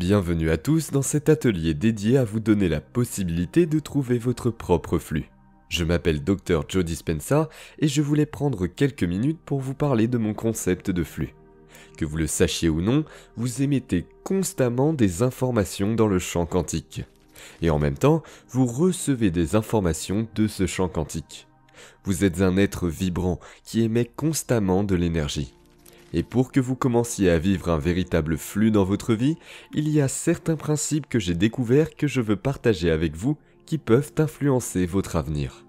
Bienvenue à tous dans cet atelier dédié à vous donner la possibilité de trouver votre propre flux. Je m'appelle Dr Joe Dispenza et je voulais prendre quelques minutes pour vous parler de mon concept de flux. Que vous le sachiez ou non, vous émettez constamment des informations dans le champ quantique. Et en même temps, vous recevez des informations de ce champ quantique. Vous êtes un être vibrant qui émet constamment de l'énergie. Et pour que vous commenciez à vivre un véritable flux dans votre vie, il y a certains principes que j'ai découverts que je veux partager avec vous qui peuvent influencer votre avenir.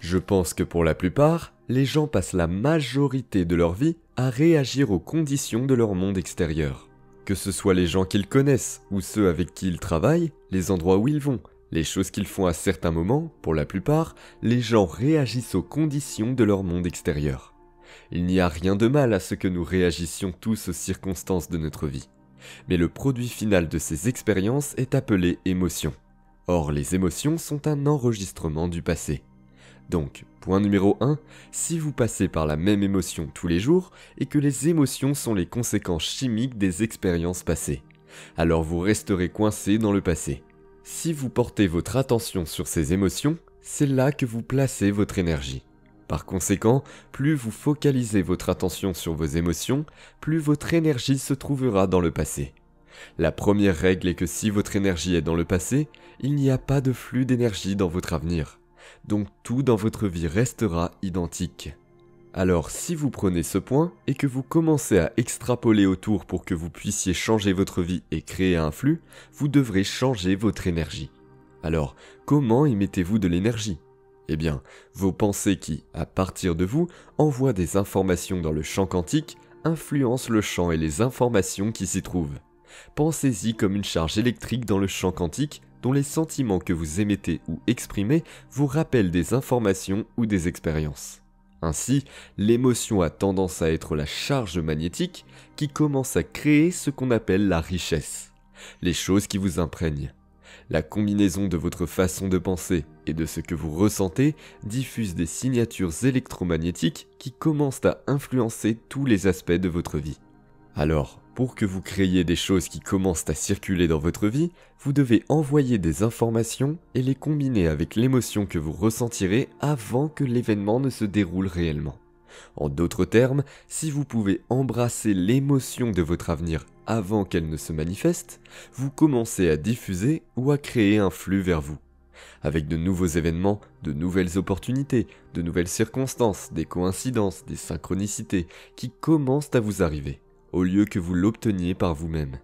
Je pense que pour la plupart, les gens passent la majorité de leur vie à réagir aux conditions de leur monde extérieur. Que ce soit les gens qu'ils connaissent ou ceux avec qui ils travaillent, les endroits où ils vont, les choses qu'ils font à certains moments, pour la plupart, les gens réagissent aux conditions de leur monde extérieur. Il n'y a rien de mal à ce que nous réagissions tous aux circonstances de notre vie. Mais le produit final de ces expériences est appelé émotion. Or, les émotions sont un enregistrement du passé. Donc, point numéro 1, si vous passez par la même émotion tous les jours et que les émotions sont les conséquences chimiques des expériences passées, alors vous resterez coincé dans le passé. Si vous portez votre attention sur ces émotions, c'est là que vous placez votre énergie. Par conséquent, plus vous focalisez votre attention sur vos émotions, plus votre énergie se trouvera dans le passé. La première règle est que si votre énergie est dans le passé, il n'y a pas de flux d'énergie dans votre avenir. Donc tout dans votre vie restera identique. Alors si vous prenez ce point et que vous commencez à extrapoler autour pour que vous puissiez changer votre vie et créer un flux, vous devrez changer votre énergie. Alors, comment émettez-vous de l'énergie ? Eh bien, vos pensées qui, à partir de vous, envoient des informations dans le champ quantique, influencent le champ et les informations qui s'y trouvent. Pensez-y comme une charge électrique dans le champ quantique dont les sentiments que vous émettez ou exprimez vous rappellent des informations ou des expériences. Ainsi, l'émotion a tendance à être la charge magnétique qui commence à créer ce qu'on appelle la richesse, les choses qui vous imprègnent. La combinaison de votre façon de penser et de ce que vous ressentez diffuse des signatures électromagnétiques qui commencent à influencer tous les aspects de votre vie. Alors, pour que vous créiez des choses qui commencent à circuler dans votre vie, vous devez envoyer des informations et les combiner avec l'émotion que vous ressentirez avant que l'événement ne se déroule réellement. En d'autres termes, si vous pouvez embrasser l'émotion de votre avenir avant qu'elle ne se manifeste, vous commencez à diffuser ou à créer un flux vers vous. Avec de nouveaux événements, de nouvelles opportunités, de nouvelles circonstances, des coïncidences, des synchronicités qui commencent à vous arriver, au lieu que vous l'obteniez par vous-même.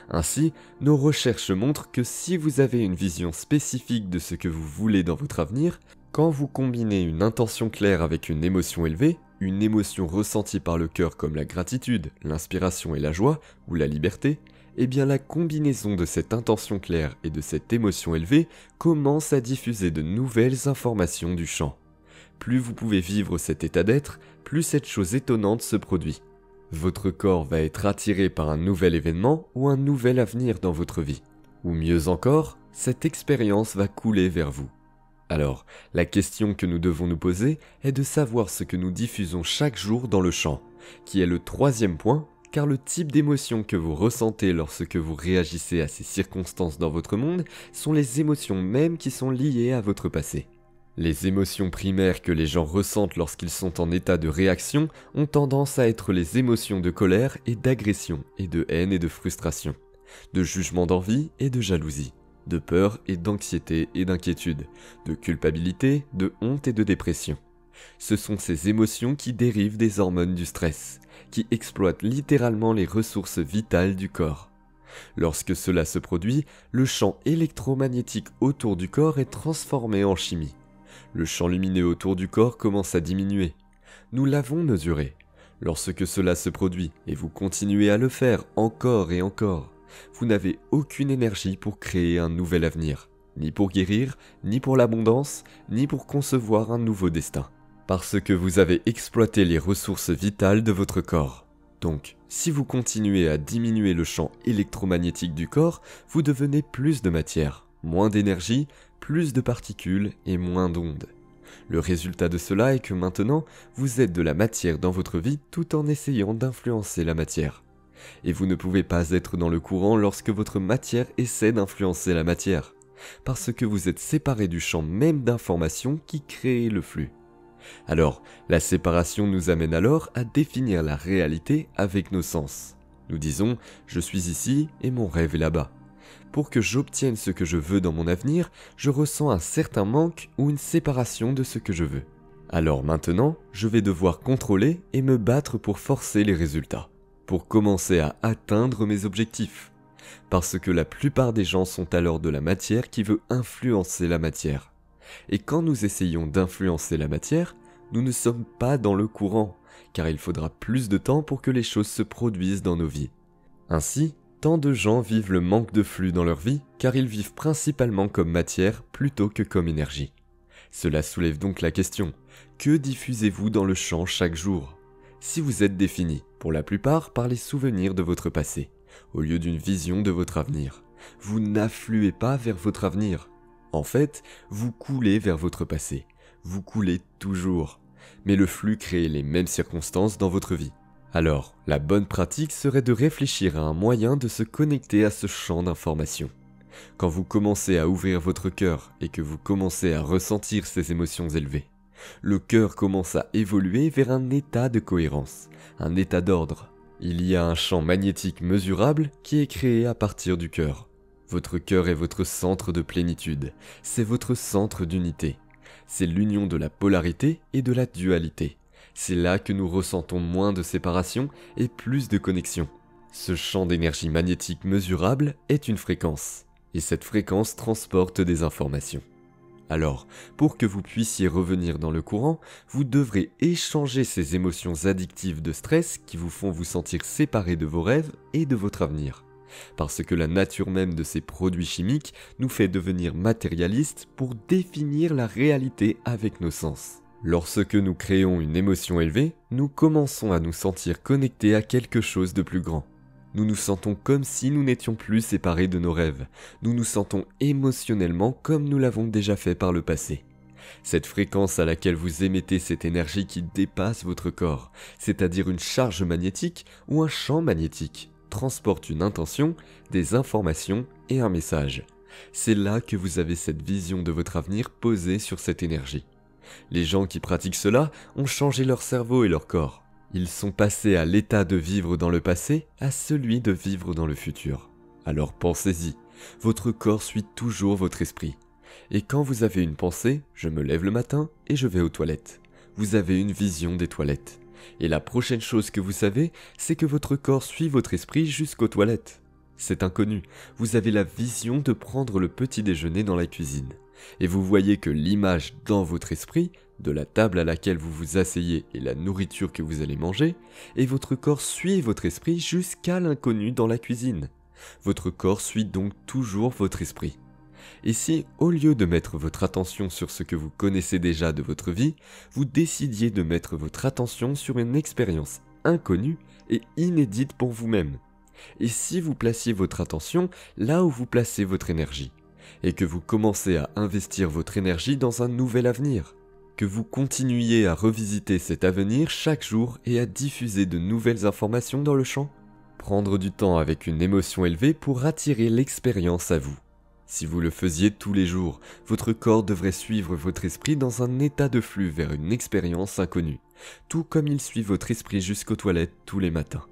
Ainsi, nos recherches montrent que si vous avez une vision spécifique de ce que vous voulez dans votre avenir, quand vous combinez une intention claire avec une émotion élevée, une émotion ressentie par le cœur comme la gratitude, l'inspiration et la joie, ou la liberté, eh bien la combinaison de cette intention claire et de cette émotion élevée commence à diffuser de nouvelles informations du champ. Plus vous pouvez vivre cet état d'être, plus cette chose étonnante se produit. Votre corps va être attiré par un nouvel événement ou un nouvel avenir dans votre vie. Ou mieux encore, cette expérience va couler vers vous. Alors, la question que nous devons nous poser est de savoir ce que nous diffusons chaque jour dans le champ, qui est le troisième point, car le type d'émotions que vous ressentez lorsque vous réagissez à ces circonstances dans votre monde sont les émotions mêmes qui sont liées à votre passé. Les émotions primaires que les gens ressentent lorsqu'ils sont en état de réaction ont tendance à être les émotions de colère et d'agression, et de haine et de frustration, de jugement d'envie et de jalousie, de peur et d'anxiété et d'inquiétude, de culpabilité, de honte et de dépression. Ce sont ces émotions qui dérivent des hormones du stress, qui exploitent littéralement les ressources vitales du corps. Lorsque cela se produit, le champ électromagnétique autour du corps est transformé en chimie. Le champ lumineux autour du corps commence à diminuer. Nous l'avons mesuré. Lorsque cela se produit, et vous continuez à le faire encore et encore, vous n'avez aucune énergie pour créer un nouvel avenir, ni pour guérir, ni pour l'abondance, ni pour concevoir un nouveau destin. Parce que vous avez exploité les ressources vitales de votre corps. Donc, si vous continuez à diminuer le champ électromagnétique du corps, vous devenez plus de matière, moins d'énergie, plus de particules et moins d'ondes. Le résultat de cela est que maintenant, vous êtes de la matière dans votre vie tout en essayant d'influencer la matière. Et vous ne pouvez pas être dans le courant lorsque votre matière essaie d'influencer la matière, parce que vous êtes séparé du champ même d'information qui crée le flux. Alors, la séparation nous amène alors à définir la réalité avec nos sens. Nous disons « je suis ici et mon rêve est là-bas ». Pour que j'obtienne ce que je veux dans mon avenir, je ressens un certain manque ou une séparation de ce que je veux. Alors maintenant, je vais devoir contrôler et me battre pour forcer les résultats, pour commencer à atteindre mes objectifs. Parce que la plupart des gens sont alors de la matière qui veut influencer la matière. Et quand nous essayons d'influencer la matière, nous ne sommes pas dans le courant, car il faudra plus de temps pour que les choses se produisent dans nos vies. Ainsi, tant de gens vivent le manque de flux dans leur vie, car ils vivent principalement comme matière plutôt que comme énergie. Cela soulève donc la question, que diffusez-vous dans le champ chaque jour? Si vous êtes défini, pour la plupart, par les souvenirs de votre passé, au lieu d'une vision de votre avenir, vous n'affluez pas vers votre avenir. En fait, vous coulez vers votre passé. Vous coulez toujours. Mais le flux crée les mêmes circonstances dans votre vie. Alors, la bonne pratique serait de réfléchir à un moyen de se connecter à ce champ d'information. Quand vous commencez à ouvrir votre cœur et que vous commencez à ressentir ces émotions élevées, le cœur commence à évoluer vers un état de cohérence, un état d'ordre. Il y a un champ magnétique mesurable qui est créé à partir du cœur. Votre cœur est votre centre de plénitude, c'est votre centre d'unité. C'est l'union de la polarité et de la dualité. C'est là que nous ressentons moins de séparation et plus de connexion. Ce champ d'énergie magnétique mesurable est une fréquence, et cette fréquence transporte des informations. Alors, pour que vous puissiez revenir dans le courant, vous devrez échanger ces émotions addictives de stress qui vous font vous sentir séparé de vos rêves et de votre avenir. Parce que la nature même de ces produits chimiques nous fait devenir matérialistes pour définir la réalité avec nos sens. Lorsque nous créons une émotion élevée, nous commençons à nous sentir connectés à quelque chose de plus grand. Nous nous sentons comme si nous n'étions plus séparés de nos rêves. Nous nous sentons émotionnellement comme nous l'avons déjà fait par le passé. Cette fréquence à laquelle vous émettez cette énergie qui dépasse votre corps, c'est-à-dire une charge magnétique ou un champ magnétique, transporte une intention, des informations et un message. C'est là que vous avez cette vision de votre avenir posée sur cette énergie. Les gens qui pratiquent cela ont changé leur cerveau et leur corps. Ils sont passés à l'état de vivre dans le passé à celui de vivre dans le futur. Alors pensez-y, votre corps suit toujours votre esprit. Et quand vous avez une pensée, je me lève le matin et je vais aux toilettes. Vous avez une vision des toilettes. Et la prochaine chose que vous savez, c'est que votre corps suit votre esprit jusqu'aux toilettes. C'est inconnu, vous avez la vision de prendre le petit déjeuner dans la cuisine. Et vous voyez que l'image dans votre esprit, de la table à laquelle vous vous asseyez et la nourriture que vous allez manger, et votre corps suit votre esprit jusqu'à l'inconnu dans la cuisine. Votre corps suit donc toujours votre esprit. Et si, au lieu de mettre votre attention sur ce que vous connaissez déjà de votre vie, vous décidiez de mettre votre attention sur une expérience inconnue et inédite pour vous-même? Et si vous placiez votre attention là où vous placez votre énergie, et que vous commencez à investir votre énergie dans un nouvel avenir, que vous continuiez à revisiter cet avenir chaque jour et à diffuser de nouvelles informations dans le champ? Prendre du temps avec une émotion élevée pour attirer l'expérience à vous. Si vous le faisiez tous les jours, votre corps devrait suivre votre esprit dans un état de flux vers une expérience inconnue, tout comme il suit votre esprit jusqu'aux toilettes tous les matins.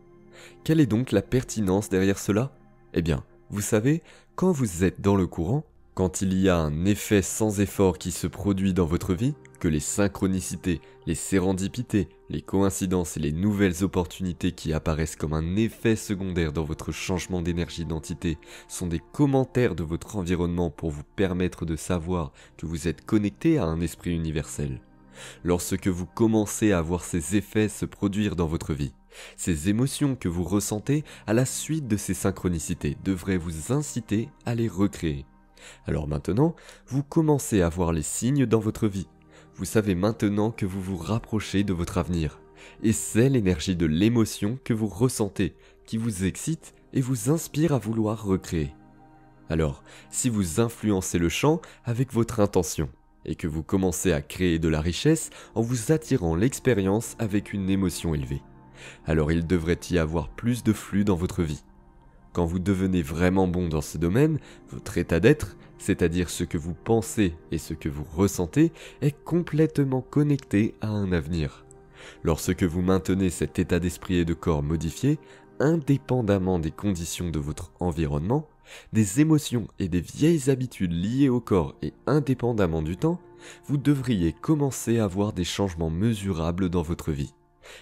Quelle est donc la pertinence derrière cela? Eh bien, vous savez, quand vous êtes dans le courant, quand il y a un effet sans effort qui se produit dans votre vie, que les synchronicités, les sérendipités, les coïncidences et les nouvelles opportunités qui apparaissent comme un effet secondaire dans votre changement d'énergie d'entité sont des commentaires de votre environnement pour vous permettre de savoir que vous êtes connecté à un esprit universel. Lorsque vous commencez à voir ces effets se produire dans votre vie, ces émotions que vous ressentez à la suite de ces synchronicités devraient vous inciter à les recréer. Alors maintenant, vous commencez à voir les signes dans votre vie. Vous savez maintenant que vous vous rapprochez de votre avenir. Et c'est l'énergie de l'émotion que vous ressentez, qui vous excite et vous inspire à vouloir recréer. Alors, si vous influencez le champ avec votre intention, et que vous commencez à créer de la richesse en vous attirant l'expérience avec une émotion élevée, Alors il devrait y avoir plus de flux dans votre vie. Quand vous devenez vraiment bon dans ce domaine, votre état d'être, c'est-à-dire ce que vous pensez et ce que vous ressentez, est complètement connecté à un avenir. Lorsque vous maintenez cet état d'esprit et de corps modifié, indépendamment des conditions de votre environnement, des émotions et des vieilles habitudes liées au corps et indépendamment du temps, vous devriez commencer à voir des changements mesurables dans votre vie.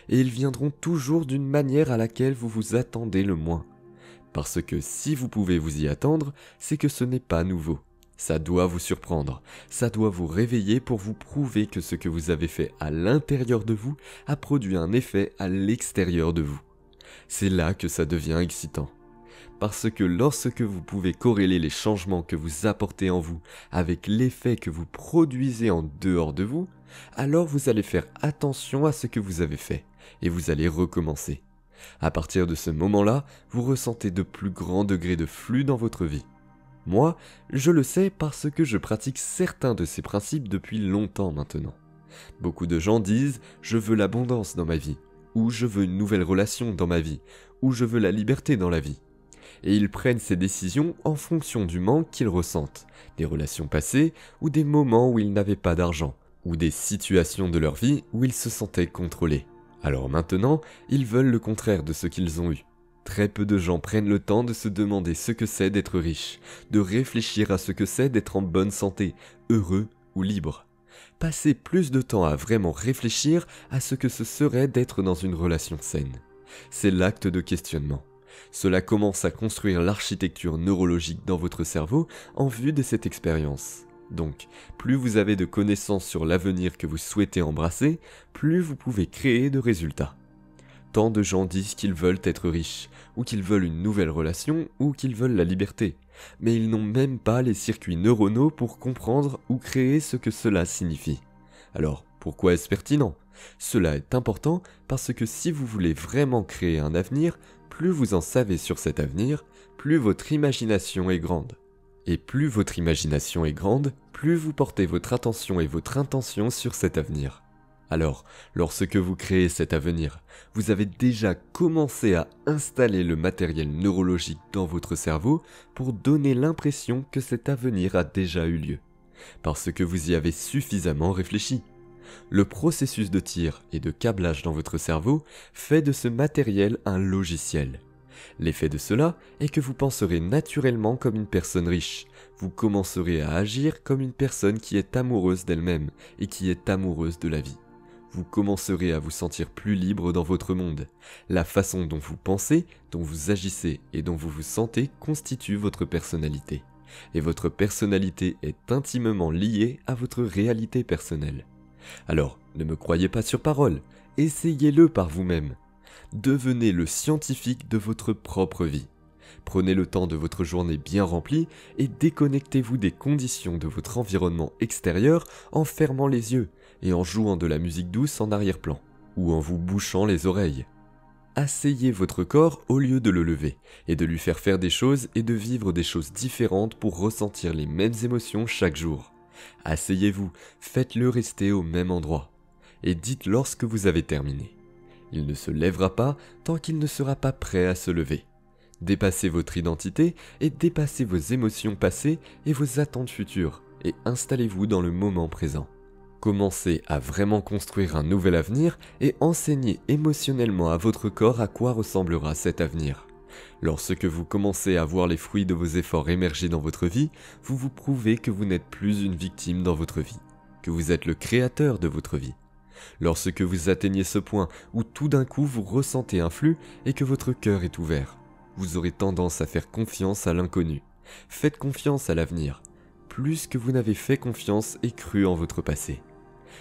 Et ils viendront toujours d'une manière à laquelle vous vous attendez le moins. Parce que si vous pouvez vous y attendre, c'est que ce n'est pas nouveau. Ça doit vous surprendre, ça doit vous réveiller pour vous prouver que ce que vous avez fait à l'intérieur de vous a produit un effet à l'extérieur de vous. C'est là que ça devient excitant. Parce que lorsque vous pouvez corréler les changements que vous apportez en vous avec l'effet que vous produisez en dehors de vous, alors vous allez faire attention à ce que vous avez fait et vous allez recommencer. À partir de ce moment-là, vous ressentez de plus grands degrés de flux dans votre vie. Moi, je le sais parce que je pratique certains de ces principes depuis longtemps maintenant. Beaucoup de gens disent « je veux l'abondance dans ma vie » ou « je veux une nouvelle relation dans ma vie » ou « je veux la liberté dans la vie ». Et ils prennent ces décisions en fonction du manque qu'ils ressentent, des relations passées ou des moments où ils n'avaient pas d'argent, ou des situations de leur vie où ils se sentaient contrôlés. Alors maintenant, ils veulent le contraire de ce qu'ils ont eu. Très peu de gens prennent le temps de se demander ce que c'est d'être riche, de réfléchir à ce que c'est d'être en bonne santé, heureux ou libre. Passer plus de temps à vraiment réfléchir à ce que ce serait d'être dans une relation saine. C'est l'acte de questionnement. Cela commence à construire l'architecture neurologique dans votre cerveau en vue de cette expérience. Donc, plus vous avez de connaissances sur l'avenir que vous souhaitez embrasser, plus vous pouvez créer de résultats. Tant de gens disent qu'ils veulent être riches, ou qu'ils veulent une nouvelle relation, ou qu'ils veulent la liberté, mais ils n'ont même pas les circuits neuronaux pour comprendre ou créer ce que cela signifie. Alors, pourquoi est-ce pertinent ? Cela est important parce que si vous voulez vraiment créer un avenir, plus vous en savez sur cet avenir, plus votre imagination est grande. Et plus votre imagination est grande, plus vous portez votre attention et votre intention sur cet avenir. Alors, lorsque vous créez cet avenir, vous avez déjà commencé à installer le matériel neurologique dans votre cerveau pour donner l'impression que cet avenir a déjà eu lieu, parce que vous y avez suffisamment réfléchi. Le processus de tir et de câblage dans votre cerveau fait de ce matériel un logiciel. L'effet de cela est que vous penserez naturellement comme une personne riche. Vous commencerez à agir comme une personne qui est amoureuse d'elle-même et qui est amoureuse de la vie. Vous commencerez à vous sentir plus libre dans votre monde. La façon dont vous pensez, dont vous agissez et dont vous vous sentez constitue votre personnalité. Et votre personnalité est intimement liée à votre réalité personnelle. Alors, ne me croyez pas sur parole, essayez-le par vous-même. Devenez le scientifique de votre propre vie. Prenez le temps de votre journée bien remplie et déconnectez-vous des conditions de votre environnement extérieur en fermant les yeux et en jouant de la musique douce en arrière-plan, ou en vous bouchant les oreilles. Asseyez votre corps au lieu de le lever, et de lui faire des choses et de vivre des choses différentes pour ressentir les mêmes émotions chaque jour. Asseyez-vous, faites-le rester au même endroit, et dites lorsque vous avez terminé. Il ne se lèvera pas tant qu'il ne sera pas prêt à se lever. Dépassez votre identité et dépassez vos émotions passées et vos attentes futures, et installez-vous dans le moment présent. Commencez à vraiment construire un nouvel avenir et enseignez émotionnellement à votre corps à quoi ressemblera cet avenir. Lorsque vous commencez à voir les fruits de vos efforts émerger dans votre vie, vous vous prouvez que vous n'êtes plus une victime dans votre vie, que vous êtes le créateur de votre vie. Lorsque vous atteignez ce point où tout d'un coup vous ressentez un flux et que votre cœur est ouvert, vous aurez tendance à faire confiance à l'inconnu. Faites confiance à l'avenir, plus que vous n'avez fait confiance et cru en votre passé.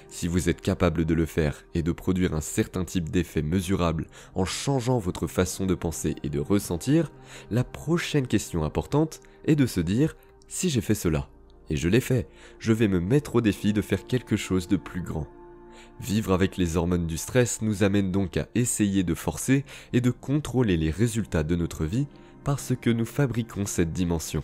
Si vous êtes capable de le faire et de produire un certain type d'effet mesurable en changeant votre façon de penser et de ressentir, la prochaine question importante est de se dire « si j'ai fait cela, et je l'ai fait, je vais me mettre au défi de faire quelque chose de plus grand ». Vivre avec les hormones du stress nous amène donc à essayer de forcer et de contrôler les résultats de notre vie parce que nous fabriquons cette dimension.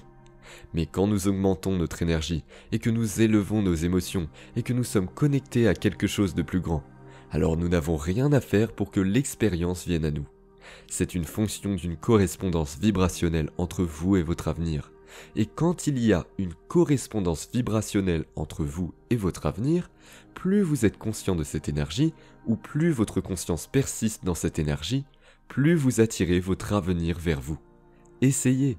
Mais quand nous augmentons notre énergie et que nous élevons nos émotions et que nous sommes connectés à quelque chose de plus grand, Alors nous n'avons rien à faire pour que l'expérience vienne à nous. C'est une fonction d'une correspondance vibrationnelle entre vous et votre avenir. Et quand il y a une correspondance vibrationnelle entre vous et votre avenir, plus vous êtes conscient de cette énergie, ou plus votre conscience persiste dans cette énergie, plus vous attirez votre avenir vers vous. Essayez,